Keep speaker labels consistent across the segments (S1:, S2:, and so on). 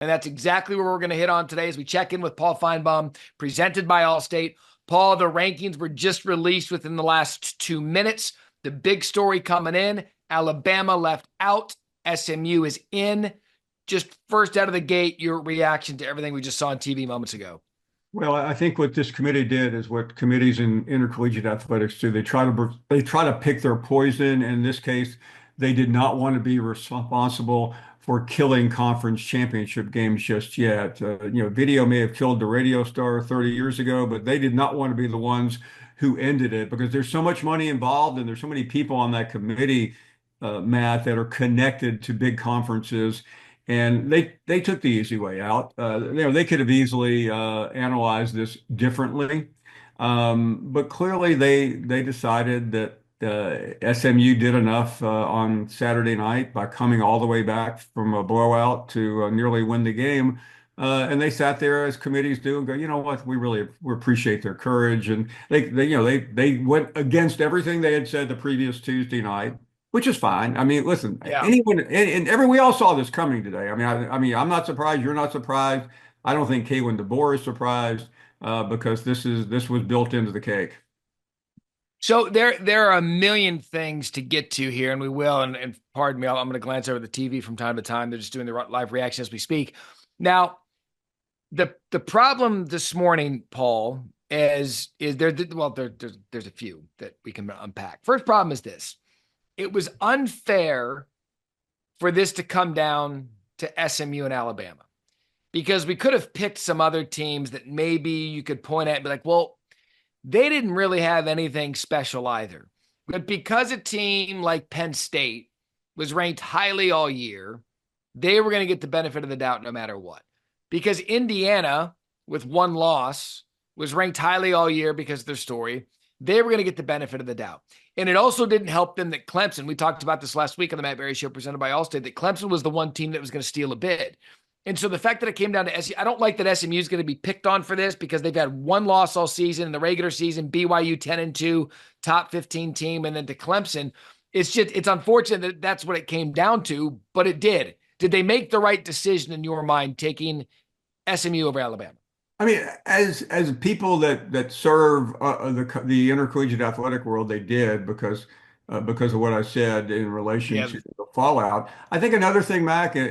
S1: And that's exactly where we're going to hit on today as we check in with Paul Finebaum, presented by Allstate. Paul, the rankings were just released within the last 2 minutes. The big story coming in, Alabama left out, SMU is in. Just first out of the gate, your reaction to everything we just saw on TV moments ago.
S2: Well, I think what this committee did is what committees in intercollegiate athletics do. They try to pick their poison. In this case, they did not want to be responsible for killing conference championship games just yet. Video may have killed the radio star 30 years ago, but they did not want to be the ones who ended it because there's so much money involved and there's so many people on that committee, Matt, that are connected to big conferences. And they took the easy way out. They could have easily analyzed this differently, but clearly they decided that SMU did enough on Saturday night by coming all the way back from a blowout to nearly win the game. And they sat there as committees do and go, you know what, we appreciate their courage. And they went against everything they had said the previous Tuesday night, which is fine. I mean, listen,
S1: Yeah.
S2: anyone and we all saw this coming today. I mean, I'm not surprised. You're not surprised. I don't think Kalen DeBoer is surprised because this was built into the cake.
S1: So there are a million things to get to here, and we will. And pardon me, I'm going to glance over the TV from time to time. They're just doing the live reaction as we speak. Now, the problem this morning, Paul, is there. Well, there's a few that we can unpack. First problem is this: it was unfair for this to come down to SMU and Alabama because we could have picked some other teams that maybe you could point at and be like, well, they didn't really have anything special either. But because a team like Penn State was ranked highly all year, they were going to get the benefit of the doubt no matter what. Because Indiana, with one loss, was ranked highly all year because of their story. They were going to get the benefit of the doubt. And it also didn't help them that Clemson, we talked about this last week on the Matt Barrie Show presented by Allstate, that Clemson was the one team that was going to steal a bid. And so the fact that it came down to SMU, I don't like that SMU is going to be picked on for this because they've had one loss all season in the regular season, BYU 10-2, top 15 team, and then to Clemson. It's unfortunate that that's what it came down to, but it did. Did they make the right decision in your mind taking SMU over Alabama?
S2: I mean, as people that serve the intercollegiate athletic world, they did because of what I said in relation
S1: Yeah.
S2: to the fallout. I think another thing, Mac, I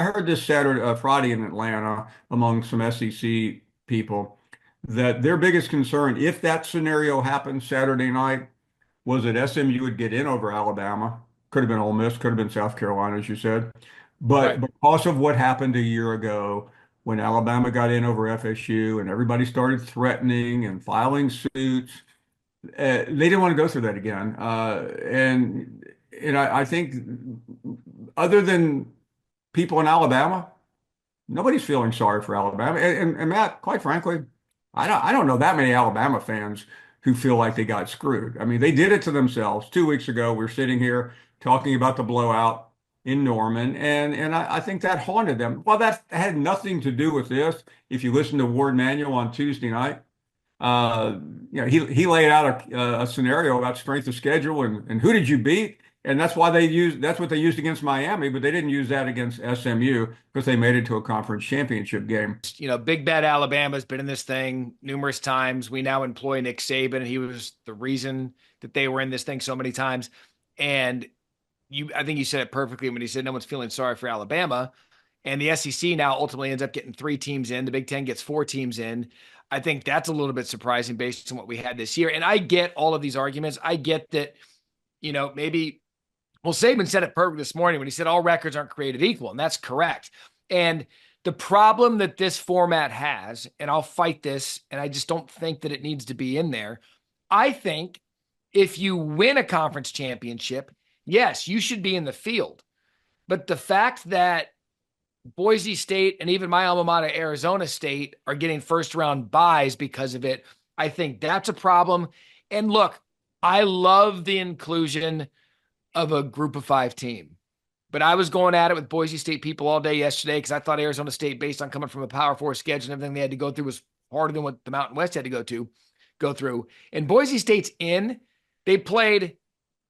S2: heard this Friday in Atlanta among some SEC people that their biggest concern, if that scenario happened Saturday night, was that SMU would get in over Alabama. Could have been Ole Miss, could have been South Carolina, as you said. But
S1: Right.
S2: because of what happened a year ago when Alabama got in over FSU and everybody started threatening and filing suits, they didn't want to go through that again. And I think other than people in Alabama, nobody's feeling sorry for Alabama. And Matt, quite frankly, I don't know that many Alabama fans who feel like they got screwed. I mean, they did it to themselves. 2 weeks ago, we're sitting here talking about the blowout in Norman, and I think that haunted them. Well, that had nothing to do with this. If you listen to Ward Manuel on Tuesday night, uh, he laid out a scenario about strength of schedule and who did you beat, and that's what they used against Miami, but they didn't use that against SMU because they made it to a conference championship game.
S1: Big bad Alabama's been in this thing numerous times. We now employ Nick Saban, and he was the reason that they were in this thing so many times. And I think you said it perfectly when he said no one's feeling sorry for Alabama. And the SEC now ultimately ends up getting 3 teams in. The Big Ten gets 4 teams in. I think that's a little bit surprising based on what we had this year. And I get all of these arguments. I get that, maybe, well, Saban said it perfect this morning when he said all records aren't created equal. And that's correct. And the problem that this format has, and I'll fight this, and I just don't think that it needs to be in there. I think if you win a conference championship, yes, you should be in the field. But the fact that Boise State and even my alma mater, Arizona State, are getting first round buys because of it, I think that's a problem. And look, I love the inclusion of a group of 5 team. But I was going at it with Boise State people all day yesterday because I thought Arizona State, based on coming from a Power 4 schedule and everything they had to go through, was harder than what the Mountain West had to go through. And Boise State's in. They played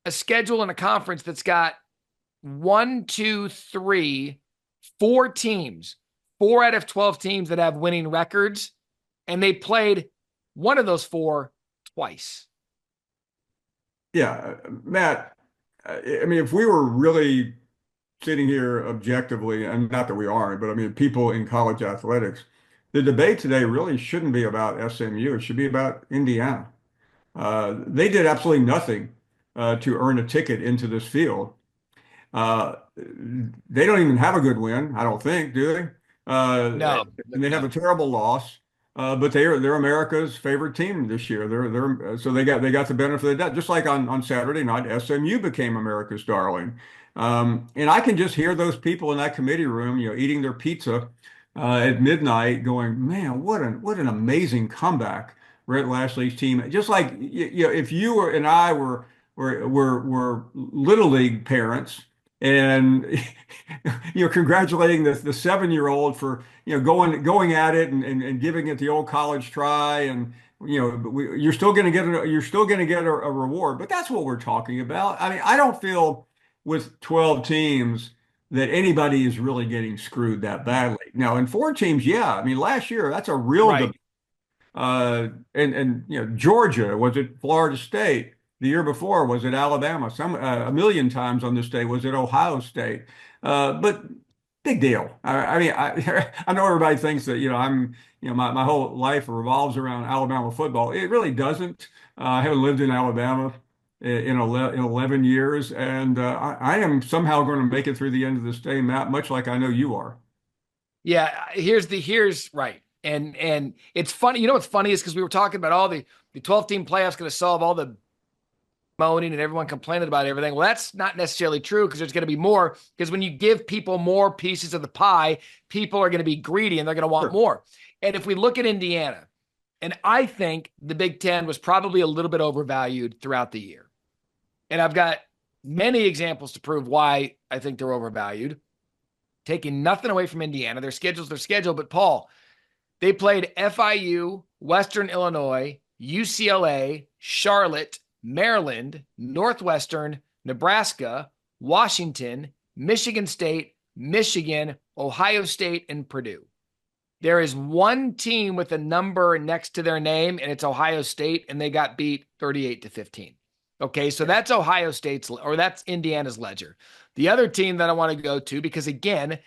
S1: a schedule and a conference that's got 1, 2, 3, four teams, 4 out of 12 teams that have winning records, and they played one of those four twice.
S2: Yeah, Matt, I mean, if we were really sitting here objectively, and not that we aren't, but I mean, people in college athletics, the debate today really shouldn't be about SMU. It should be about Indiana. They did absolutely nothing to earn a ticket into this field. They don't even have a good win, I don't think, do they?
S1: No,
S2: And they have a
S1: no.
S2: terrible loss. But they're America's favorite team this year. They're so they got the benefit of that. Just like on Saturday night, SMU became America's darling. And I can just hear those people in that committee room, eating their pizza at midnight, going, "Man, what an amazing comeback, Rhett Lashley's team." Just like if you were and I were little league parents, and congratulating the 7-year-old for going at it and giving it the old college try, and you're still going to get a reward. But that's what we're talking about. I mean, I don't feel with 12 teams that anybody is really getting screwed that badly. Now, in 4 teams, yeah. I mean, last year that's a real
S1: Right.
S2: debate. And Georgia, was it Florida State? The year before, was it Alabama? A million times on this day, was it Ohio State? But big deal. I mean, I know everybody thinks that my whole life revolves around Alabama football. It really doesn't. I haven't lived in Alabama in 11 years, and I am somehow going to make it through the end of this day, Matt, much like I know you are.
S1: Yeah, here's right. And it's funny. You know what's funny is because we were talking about all the 12-team playoffs going to solve all the moaning and everyone complaining about everything. Well, that's not necessarily true because there's going to be more. Because when you give people more pieces of the pie, people are going to be greedy and they're going to want
S2: Sure.
S1: more. And if we look at Indiana, and I think the Big Ten was probably a little bit overvalued throughout the year. And I've got many examples to prove why I think they're overvalued. Taking nothing away from Indiana. Their schedule's their schedule. But Paul, they played FIU, Western Illinois, UCLA, Charlotte, Maryland, Northwestern, Nebraska, Washington, Michigan State, Michigan, Ohio State, and Purdue. There is one team with a number next to their name, and it's Ohio State, and they got beat 38-15. Okay, so that's Ohio State's, or that's Indiana's ledger. The other team that I want to go to, because again,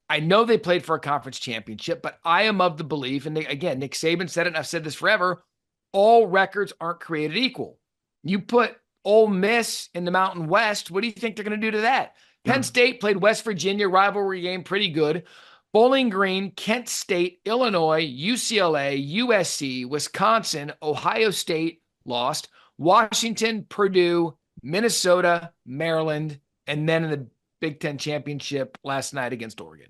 S1: I know they played for a conference championship, but I am of the belief, and again, Nick Saban said it, and I've said this forever, all records aren't created equal. You put Ole Miss in the Mountain West, what do you think they're going to do to that? Penn
S2: Yeah.
S1: State played West Virginia, rivalry game, pretty good. Bowling Green, Kent State, Illinois, UCLA, USC, Wisconsin, Ohio State lost, Washington, Purdue, Minnesota, Maryland, and then in the Big Ten championship last night against Oregon.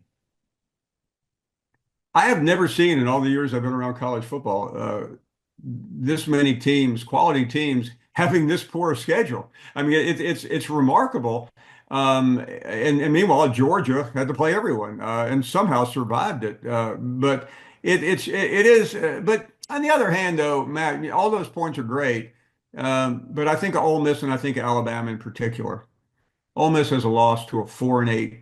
S2: I have never seen in all the years I've been around college football this many teams, quality teams, having this poor a schedule. I mean, it's remarkable. And meanwhile, Georgia had to play everyone and somehow survived it. But it is. But on the other hand, though, Matt, all those points are great. But I think of Ole Miss and I think of Alabama in particular. Ole Miss has a loss to a 4-8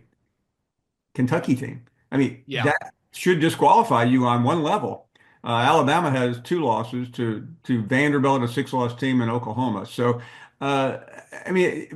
S2: Kentucky team. I mean,
S1: Yeah.
S2: that should disqualify you on one level. Alabama has 2 losses to Vanderbilt, a 6-loss team in Oklahoma. So, I mean,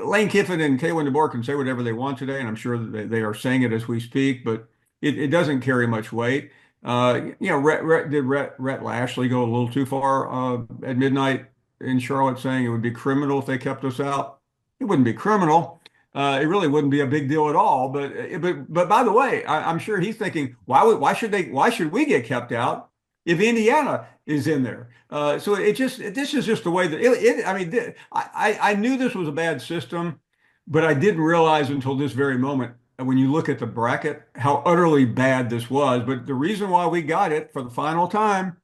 S2: Lane Kiffin and Kalen DeBoer can say whatever they want today, and I'm sure they are saying it as we speak, but it doesn't carry much weight. Did Rhett Lashley go a little too far at midnight in Charlotte, saying it would be criminal if they kept us out? It wouldn't be criminal. It really wouldn't be a big deal at all. But by the way, I'm sure he's thinking, why should we get kept out if Indiana is in there? So this is just the way that I mean, I knew this was a bad system, but I didn't realize until this very moment, when you look at the bracket, how utterly bad this was. But the reason why we got it for the final time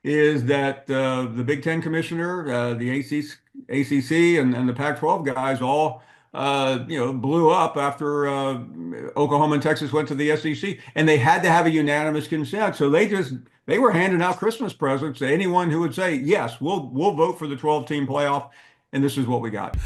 S2: is that the Big Ten commissioner, the ACC, and the Pac-12 guys all blew up after Oklahoma and Texas went to the SEC, and they had to have a unanimous consent. So they were handing out Christmas presents to anyone who would say, yes, we'll vote for the 12-team playoff, and this is what we got.